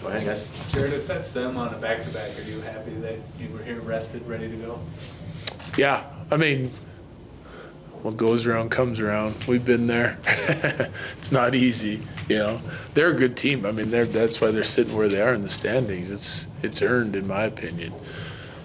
Go ahead, guys. Jared, if that's them on a back-to-back, are you happy that you were here rested, ready to go? Yeah, I mean, what goes around comes around. We've been there. It's not easy, you know. They're a good team. I mean, that's why they're sitting where they are in the standings. It's earned, in my opinion.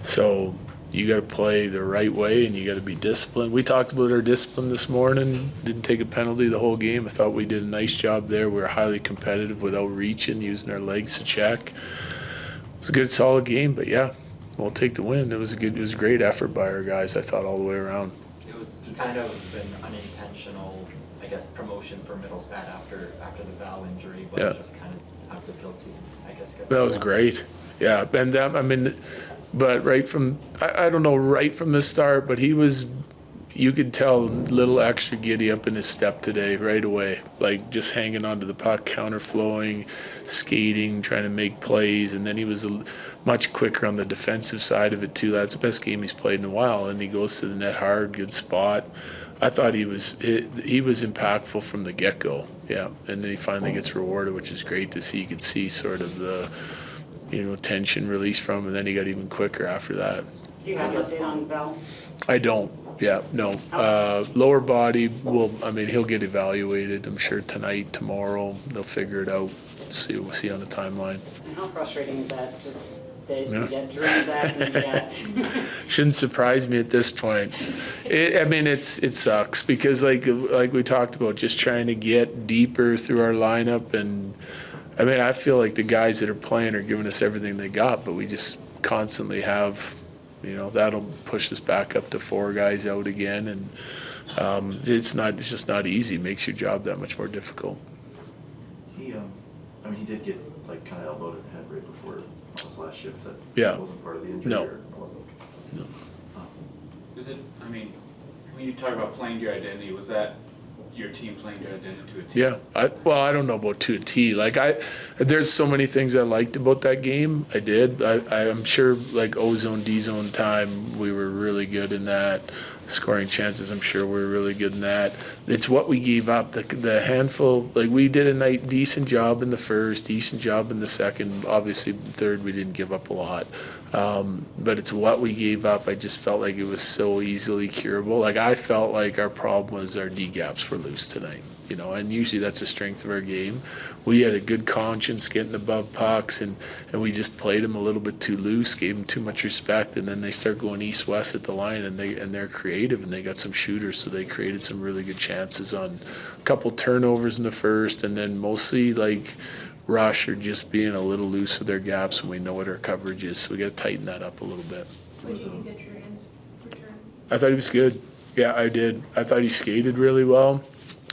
So you got to play the right way, and you got to be disciplined. We talked about our discipline this morning. Didn't take a penalty the whole game. I thought we did a nice job there. We were highly competitive without reaching, using our legs to check. It was a good, solid game, but yeah, we'll take the win. It was a great effort by our guys, I thought, all the way around. It was kind of an unintentional, I guess, promotion for Mittelstadt after the Val injury, but Yeah. just kind of how to feel to, I guess. That was great. Yeah, and that, I mean, but right from, I don't know, right from the start, but you could tell a little extra giddy up in his step today right away, like just hanging onto the puck, counter flowing, skating, trying to make plays, and then he was much quicker on the defensive side of it too. That's the best game he's played in a while, and he goes to the net hard, good spot. I thought he was impactful from the get-go, yeah, and then he finally gets rewarded, which is great to see. You could see sort of the, tension released from him, and then he got even quicker after that. Do you have an update on Val? I don't. Yeah, no. Lower body he'll get evaluated. I'm sure tonight, tomorrow, they'll figure it out. We'll see on the timeline. And how frustrating is that? Just that Yeah. you get driven back and you get. Shouldn't surprise me at this point. It sucks because like we talked about, just trying to get deeper through our lineup, and I feel like the guys that are playing are giving us everything they got, but we just constantly have. That'll push us back up to 4 guys out again, and it's just not easy. It makes your job that much more difficult. He did get kind of elbowed in the head right before his last shift. That Yeah. wasn't part of the injury. No. Or it wasn't? No. Is it, when you talk about playing to your identity, was that your team playing to your identity to a team? Yeah, I don't know about to a T. There's so many things I liked about that game. I did. I'm sure O-zone, D-zone time, we were really good in that. Scoring chances, I'm sure we were really good in that. It's what we gave up. The handful, we did a decent job in the first, decent job in the second. Obviously, third, we didn't give up a lot. But it's what we gave up. I just felt like it was so easily curable. I felt like our problem was our D gaps were loose tonight, and usually that's a strength of our game. We had a good conscience getting above pucks, and we just played them a little bit too loose, gave them too much respect, and then they start going east-west at the line, and they're creative, and they got some shooters, so they created some really good chances on a couple turnovers in the first, and then mostly rush or just being a little loose with their gaps, and we know what our coverage is, so we got to tighten that up a little bit. What did you get your hands return? I thought he was good. Yeah, I did. I thought he skated really well.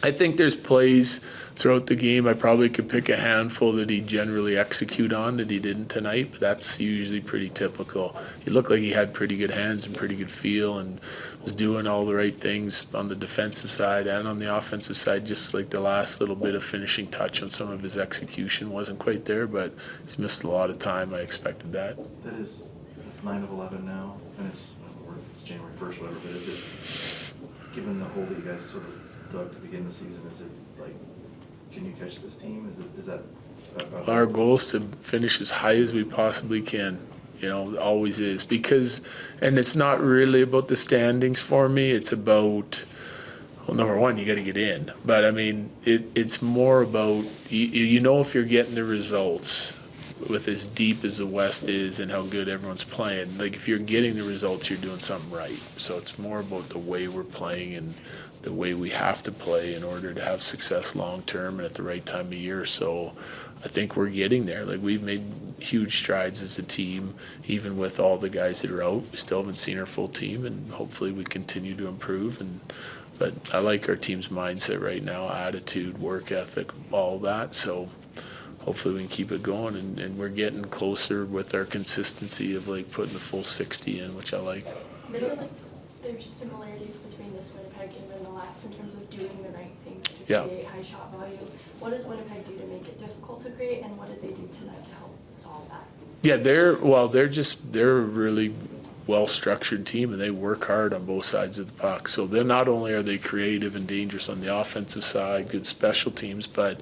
I think there's plays throughout the game I probably could pick a handful that he generally execute on that he didn't tonight, but that's usually pretty typical. He looked like he had pretty good hands and pretty good feel and was doing all the right things on the defensive side and on the offensive side, just the last little bit of finishing touch on some of his execution wasn't quite there, but he's missed a lot of time. I expected that. It's 9 of 11 now, and it's January 1st, whatever, but is it, given the hole that you guys sort of dug to begin the season, is it can you catch this team? Is that our goal is to finish as high as we possibly can. Always is, because, and it's not really about the standings for me. It's about, well, number one, you got to get in. But it's more about, if you're getting the results with as deep as the West is and how good everyone's playing, if you're getting the results, you're doing something right. So it's more about the way we're playing and the way we have to play in order to have success long term and at the right time of year. So I think we're getting there. We've made huge strides as a team, even with all the guys that are out. We still haven't seen our full team, and hopefully we continue to improve. But I like our team's mindset right now, attitude, work ethic, all that. So hopefully we can keep it going, and we're getting closer with our consistency of putting the full 60 in, which I like. There's similarities between this Winnipeg game and the last in terms of doing the right things to Yeah. create high shot value. What does Winnipeg do to make it difficult to create, and what did they do tonight to help solve that? Yeah, they're a really well-structured team, and they work hard on both sides of the puck. So they're not only are they creative and dangerous on the offensive side, good special teams, but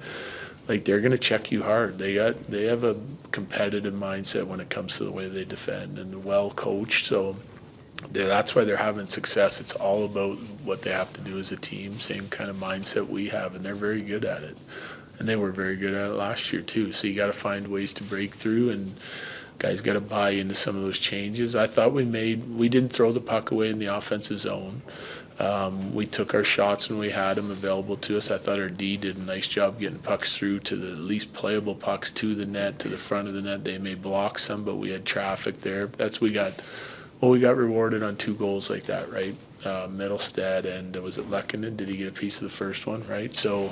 like they're going to check you hard. They have a competitive mindset when it comes to the way they defend, and well coached. So that's why they're having success. It's all about what they have to do as a team, same kind of mindset we have, and they're very good at it. And they were very good at it last year too. So you got to find ways to break through, and guys got to buy into some of those changes. I thought we didn't throw the puck away in the offensive zone. We took our shots when we had them available to us. I thought our D did a nice job getting pucks through to the least playable pucks to the net, to the front of the net. They may block some, but we had traffic there. We got rewarded on 2 goals like that, right? Mittelstadt and was it Lehkonen? Did he get a piece of the first one, right? So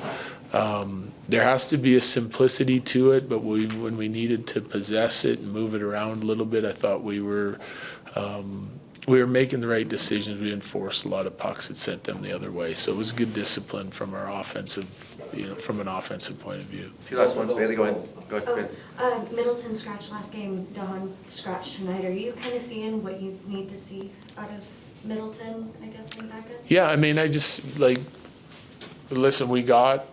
there has to be a simplicity to it, but when we needed to possess it and move it around a little bit, I thought we were making the right decisions. We enforced a lot of pucks that sent them the other way. So it was good discipline from our offensive, from an offensive point of view. A few last ones, Bailey, go ahead. Middleton scratched last game, Devon scratched tonight. Are you kind of seeing what you need to see out of Middleton, I guess, in back end? Yeah, I mean, I just, listen, we got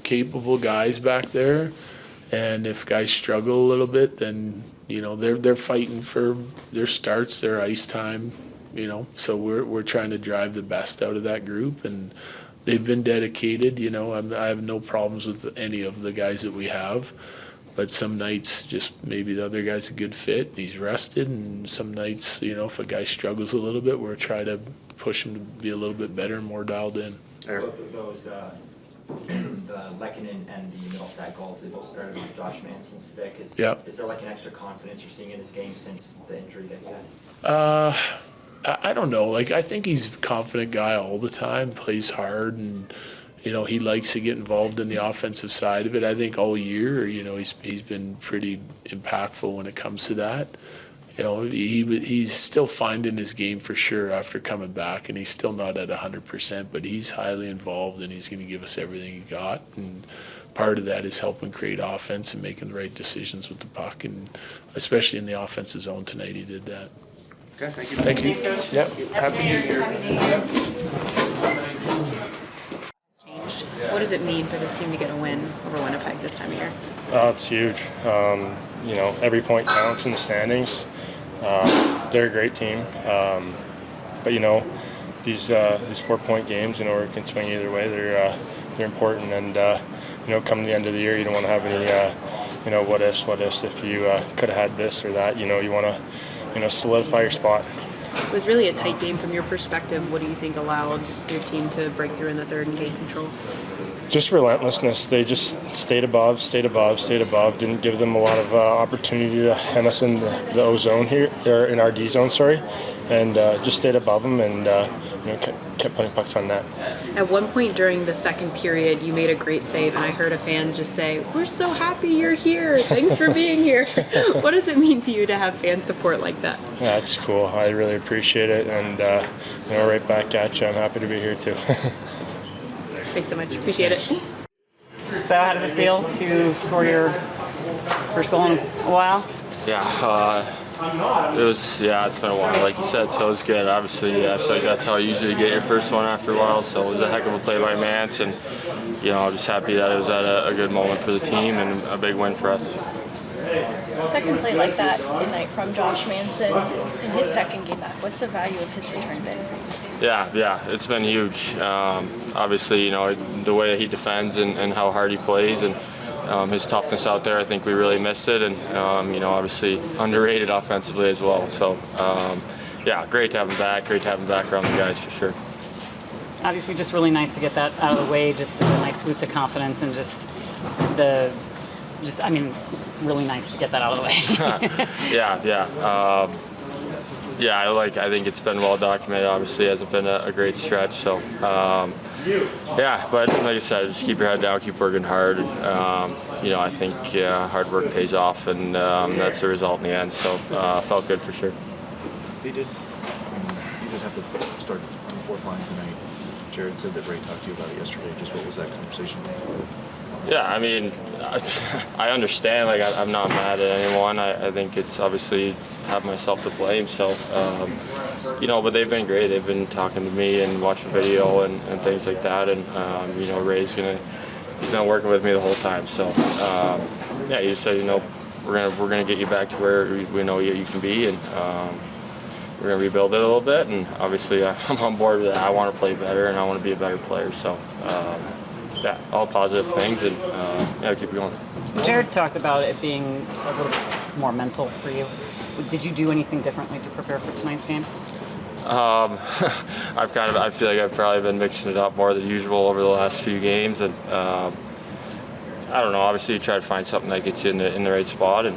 capable guys back there, and if guys struggle a little bit, then, they're fighting for their starts, their ice time, so we're trying to drive the best out of that group, and they've been dedicated. I have no problems with any of the guys that we have. But some nights, just maybe the other guy's a good fit, he's rested, and some nights, if a guy struggles a little bit, we're trying to push him to be a little bit better and more dialed in. Both of those, the Lehkonen and the Mittelstadt goals, they both started on Josh Manson's stick. Is there an extra confidence you're seeing in his game since the injury that he had? I don't know. I think he's a confident guy all the time, plays hard, and he likes to get involved in the offensive side of it. I think all year, he's been pretty impactful when it comes to that. He's still finding his game for sure after coming back, and he's still not at 100%, but he's highly involved, and he's going to give us everything he got. And part of that is helping create offense and making the right decisions with the puck, and especially in the offensive zone tonight, he did that. Okay, thank you. Thank you. Thanks, Coach. Yep. Happy New Year. What does it mean for this team to get a win over Winnipeg this time of year? It's huge. Every point counts in the standings. They're a great team, but these 4-point games, it can swing either way. They're important, and come the end of the year, you don't want to have any what ifs if you could have had this or that. You want to solidify your spot. It was really a tight game from your perspective. What do you think allowed your team to break through in the third and gain control? Just relentlessness. They just stayed above, didn't give them a lot of opportunity to hem us in the O zone here, or in our D zone, sorry, and just stayed above them and kept putting pucks on net. At one point during the second period, you made a great save, and I heard a fan just say, "We're so happy you're here. Thanks for being here." What does it mean to you to have fan support like that? Yeah, it's cool. I really appreciate it, and right back at you. I'm happy to be here too. Thanks so much. Appreciate it. So how does it feel to score your first goal in a while? It's been a while, like you said, so it's good. Obviously, I feel like that's how you usually get your first one after a while, so it was a heck of a play by Mance, and I'm just happy that it was at a good moment for the team and a big win for us. Second play like that tonight from Josh Manson in his second game back. What's the value of his return bid? Yeah, it's been huge. Obviously, the way that he defends and how hard he plays and his toughness out there, I think we really missed it, and obviously underrated offensively as well. So, great to have him back. Great to have him back around the guys for sure. Obviously, just really nice to get that out of the way. Just a nice boost of confidence, and really nice to get that out of the way. I think it's been well documented. Obviously, it hasn't been a great stretch. So, but like I said, just keep your head down, keep working hard. I think hard work pays off, and that's the result in the end. So, felt good for sure. You did have to start on the fourth line tonight. Jared said that Ray talked to you about it yesterday. Just what was that conversation like? Yeah, I understand. I'm not mad at anyone. I think it's obviously have myself to blame. So, but they've been great. They've been talking to me and watching video and things like that. And Ray's gonna, he's been working with me the whole time. So yeah, he just said, you know, we're gonna get you back to where we know you can be, and we're gonna rebuild it a little bit. And obviously, I'm on board with that. I want to play better, and I want to be a better player. So yeah, all positive things, and yeah, keep going. Jared talked about it being a little bit more mental for you. Did you do anything differently to prepare for tonight's game? I feel like I've probably been mixing it up more than usual over the last few games, and I don't know. Obviously, you try to find something that gets you in the right spot, and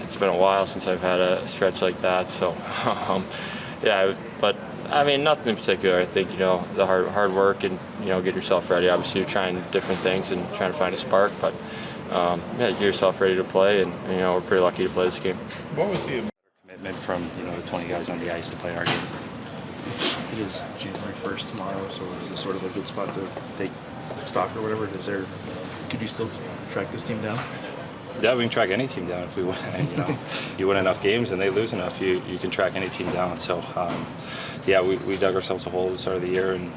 it's been a while since I've had a stretch like that. So yeah, but I mean, nothing in particular. I think, you know, the hard work and, you know, get yourself ready. Obviously, you're trying different things and trying to find a spark, but yeah, get yourself ready to play, and you know, we're pretty lucky to play this game. What was the commitment from, you know, the 20 guys on the ice to play our game? It is January 1st tomorrow, so is this sort of a good spot to take stock or whatever? Could you still track this team down? Yeah, we can track any team down if we win. You know, you win enough games and they lose enough, you can track any team down. So yeah, we dug ourselves a hole at the start of the year, and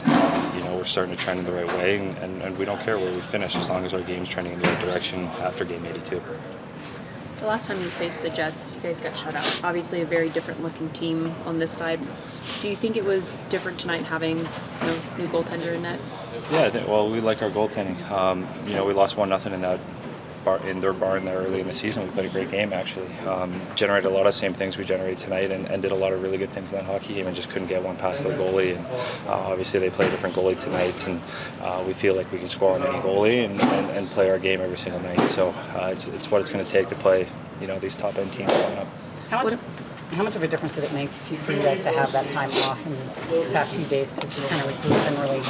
you know, we're starting to trend in the right way, and we don't care where we finish as long as our game's trending in the right direction after game 82. The last time you faced the Jets, you guys got shut out. Obviously a very different looking team on this side. Do you think it was different tonight having new goaltender in net? Yeah, I think, well, we like our goaltending. You know, we lost 1-0 in that their barn there early in the season. We played a great game, actually. Generated a lot of the same things we generated tonight, and did a lot of really good things in that hockey game, and just couldn't get one past their goalie. And obviously they play a different goalie tonight, and we feel like we can score on any goalie and play our game every single night. So it's what it's going to take to play, you know, these top end teams coming up. How much of a difference did it make for you guys to have that time off in these past few days to just kind of regroup and really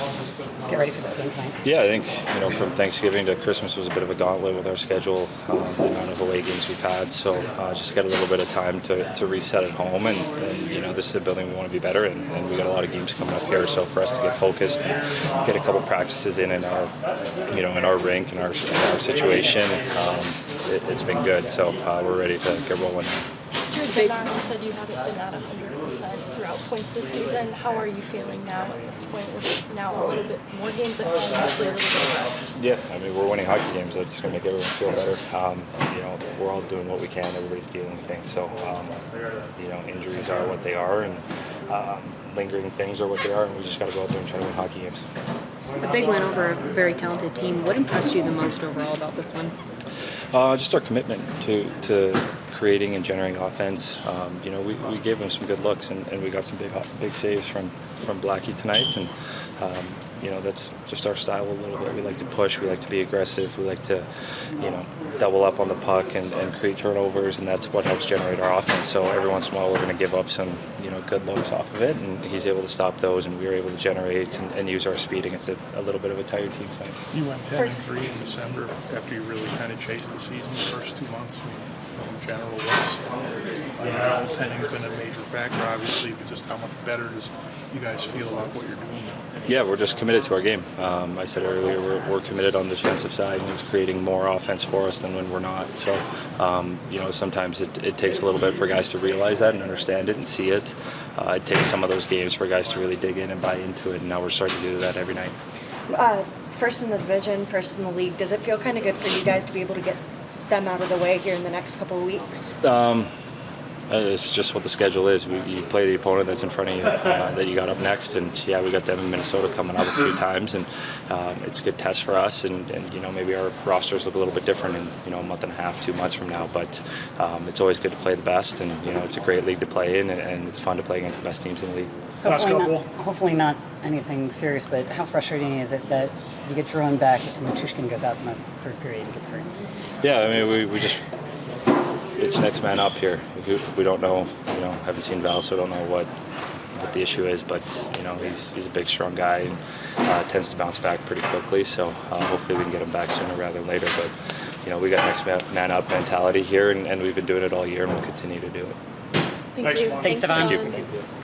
get ready for this game tonight? Yeah, I think, you know, from Thanksgiving to Christmas was a bit of a gauntlet with our schedule, the amount of away games we've had. So just get a little bit of time to reset at home, and you know, this is a building we want to be better in, and we got a lot of games coming up here. So for us to get focused and get a couple practices in our, you know, in our rink and our situation, it's been good. So we're ready to get rolling. Bednar said you haven't been at 100% throughout points this season. How are you feeling now at this point with now a little bit more games at home, hopefully a little bit of rest? Yeah, I mean, we're winning hockey games. That's going to make everyone feel better. You know, we're all doing what we can. Everybody's dealing with things. So, you know, injuries are what they are, and lingering things are what they are, and we just got to go out there and try to win hockey games. A big win over a very talented team. What impressed you the most overall about this one? Just our commitment to creating and generating offense. You know, we gave them some good looks, and we got some big saves from Blackie tonight, and you know, that's just our style a little bit. We like to push, we like to be aggressive, we like to, you know, double up on the puck and create turnovers, and that's what helps generate our offense. So every once in a while we're going to give up some, you know, good looks off of it, and he's able to stop those, and we were able to generate and use our speed against a little bit of a tired team tonight. You went 10-3 in December after you really kind of chased the season the first 2 months. In general, goaltending has been a major factor, obviously, but just how much better does you guys feel about what you're doing now? Yeah, we're just committed to our game. I said earlier, we're committed on the defensive side, and it's creating more offense for us than when we're not. So, you know, sometimes it takes a little bit for guys to realize that and understand it and see it. It takes some of those games for guys to really dig in and buy into it, and now we're starting to do that every night. First in the division, first in the league, does it feel kind of good for you guys to be able to get them out of the way here in the next couple of weeks? It's just what the schedule is. You play the opponent that's in front of you that you got up next, and yeah, we got them in Minnesota coming up a few times, and it's a good test for us, and you know, maybe our rosters look a little bit different in, you know, a month and a half, 2 months from now, but it's always good to play the best, and you know, it's a great league to play in, and it's fun to play against the best teams in the league. Hopefully not anything serious, but how frustrating is it that you get Drouin back and Matushkin goes out in the third period and gets hurt? Yeah, I mean, we just, it's next man up here. We don't know, you know, haven't seen Val, so don't know what the issue is, but you know, he's a big, strong guy, and tends to bounce back pretty quickly, so hopefully we can get him back sooner rather than later. But you know, we got next man up mentality here, and we've been doing it all year, and we'll continue to do it. Thank you. Thanks, Devon. Thank you.